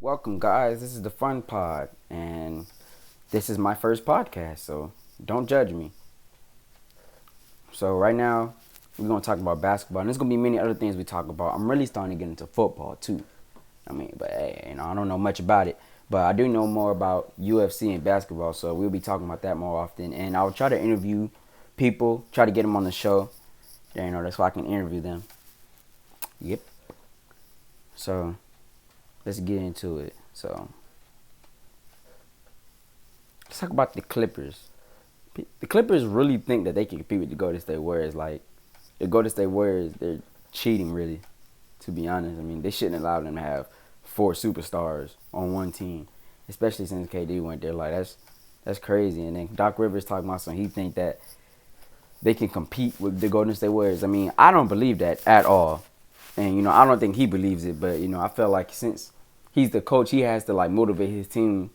Welcome, guys. This is TheFunPod, and this is my first podcast, so don't judge me. So, right now, we're going to talk about basketball, and there's going to be many other things we talk about. I'm really starting to get into football, too. But hey, I don't know much about it, but I do know more about UFC and basketball, so we'll be talking about that more often. And I'll try to interview people, try to get them on the show. That's why I can interview them. Yep. So, let's get into it. So, let's talk about the Clippers. The Clippers really think that they can compete with the Golden State Warriors. Like, the Golden State Warriors, they're cheating, really, to be honest. They shouldn't allow them to have four superstars on one team, especially since KD went there. Like, that's crazy. And then Doc Rivers talking about something. He think that they can compete with the Golden State Warriors. I don't believe that at all. And, I don't think he believes it. But, I feel like since he's the coach, he has to, like, motivate his team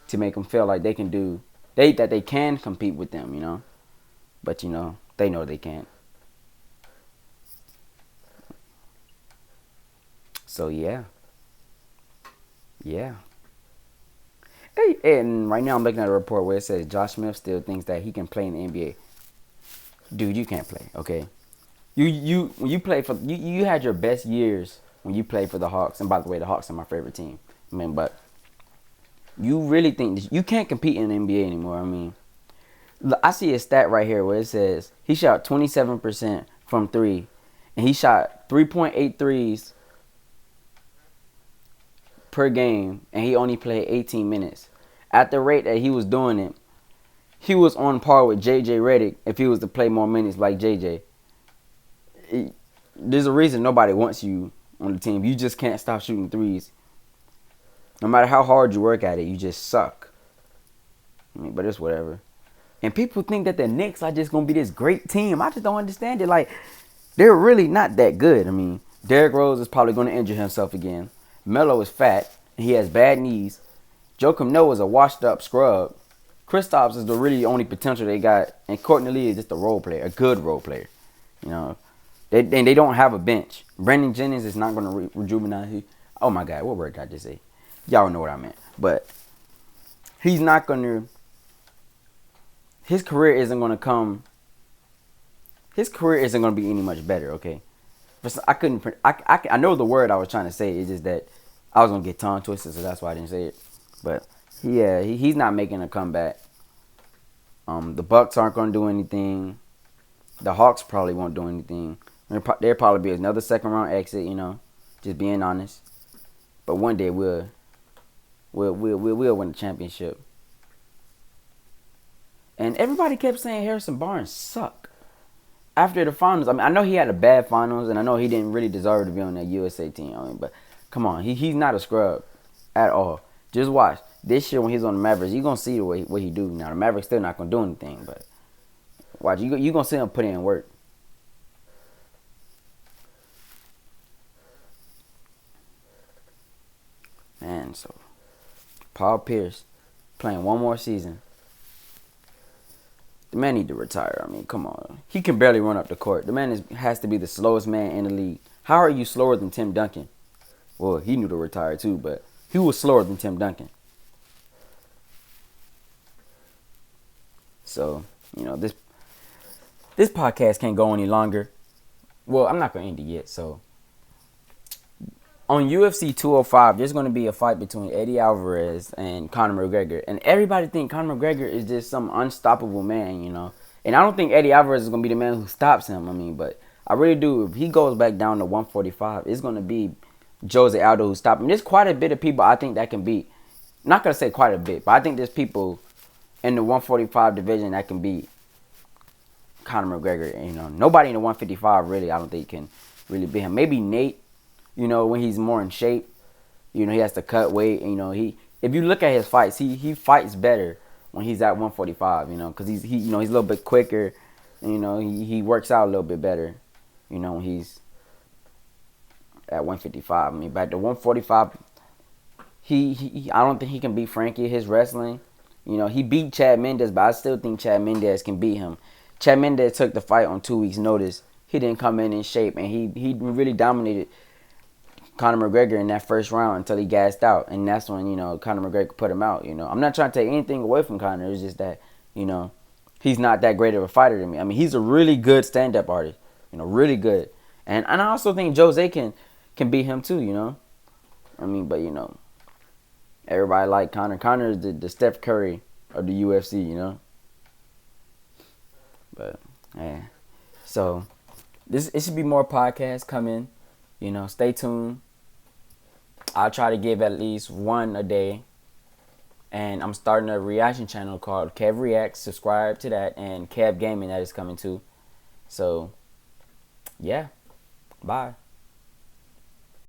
to make them feel like they can that they can compete with them. But, they know they can't. So, yeah. Yeah. Hey, and right now I'm looking at a report where it says Josh Smith still thinks that he can play in the NBA. Dude, you can't play, okay? You when you play for you had your best years when you played for the Hawks. And by the way, the Hawks are my favorite team. But you really think you can't compete in the NBA anymore? I see a stat right here where it says he shot 27% from three, and he shot 3.8 threes per game, and he only played 18 minutes. At the rate that he was doing it, he was on par with JJ Redick if he was to play more minutes like JJ. There's a reason nobody wants you on the team. You just can't stop shooting threes. No matter how hard you work at it, you just suck. But it's whatever. And people think that the Knicks are just going to be this great team. I just don't understand it. Like, they're really not that good. Derrick Rose is probably going to injure himself again. Melo is fat, and he has bad knees. Joakim Noah is a washed-up scrub. Kristaps is the really only potential they got. And Courtney Lee is just a role player, a good role player. They don't have a bench. Brandon Jennings is not going to rejuvenate. Oh, my God. What word did I just say? Y'all know what I meant. But he's not going to. His career isn't going to come. His career isn't going to be any much better, okay? But I know the word I was trying to say. It's just that I was going to get tongue twisted, so that's why I didn't say it. But, he's not making a comeback. The Bucks aren't going to do anything. The Hawks probably won't do anything. There'll probably be another second-round exit, just being honest. But one day we'll win the championship. And everybody kept saying Harrison Barnes suck after the finals. I know he had a bad finals, and I know he didn't really deserve to be on that USA team. But come on, he's not a scrub at all. Just watch this year when he's on the Mavericks. You're gonna see the way what he do. Now the Mavericks still not gonna do anything, but watch you gonna see him put in work. Man, so Paul Pierce playing one more season. The man need to retire. Come on. He can barely run up the court. The man has to be the slowest man in the league. How are you slower than Tim Duncan? Well, he knew to retire too, but he was slower than Tim Duncan. So, this podcast can't go any longer. Well, I'm not going to end it yet. So, on UFC 205, there's going to be a fight between Eddie Alvarez and Conor McGregor. And everybody think Conor McGregor is just some unstoppable man. And I don't think Eddie Alvarez is going to be the man who stops him. But I really do. If he goes back down to 145, it's going to be Jose Aldo who stops him. There's quite a bit of people I think that can beat. Not going to say quite a bit, but I think there's people in the 145 division that can beat Conor McGregor. Nobody in the 155 really, I don't think, can really beat him. Maybe Nate. When he's more in shape, he has to cut weight. If you look at his fights, he fights better when he's at 145. Because he's a little bit quicker. He works out a little bit better. When he's at 155. But at the 145, I don't think he can beat Frankie. His wrestling, he beat Chad Mendes, but I still think Chad Mendes can beat him. Chad Mendes took the fight on 2 weeks' notice. He didn't come in shape, and he really dominated Conor McGregor in that first round until he gassed out, and that's when Conor McGregor put him out. I'm not trying to take anything away from Conor. It's just that he's not that great of a fighter to me. I mean, he's a really good stand-up artist. Really good, and I also think Jose can beat him too. I mean, but everybody like Conor. Conor is the Steph Curry of the UFC. But yeah, so it should be more podcasts coming. Stay tuned. I'll try to give at least one a day. And I'm starting a reaction channel called Kev Reacts. Subscribe to that. And Kev Gaming, that is coming too. So, yeah. Bye.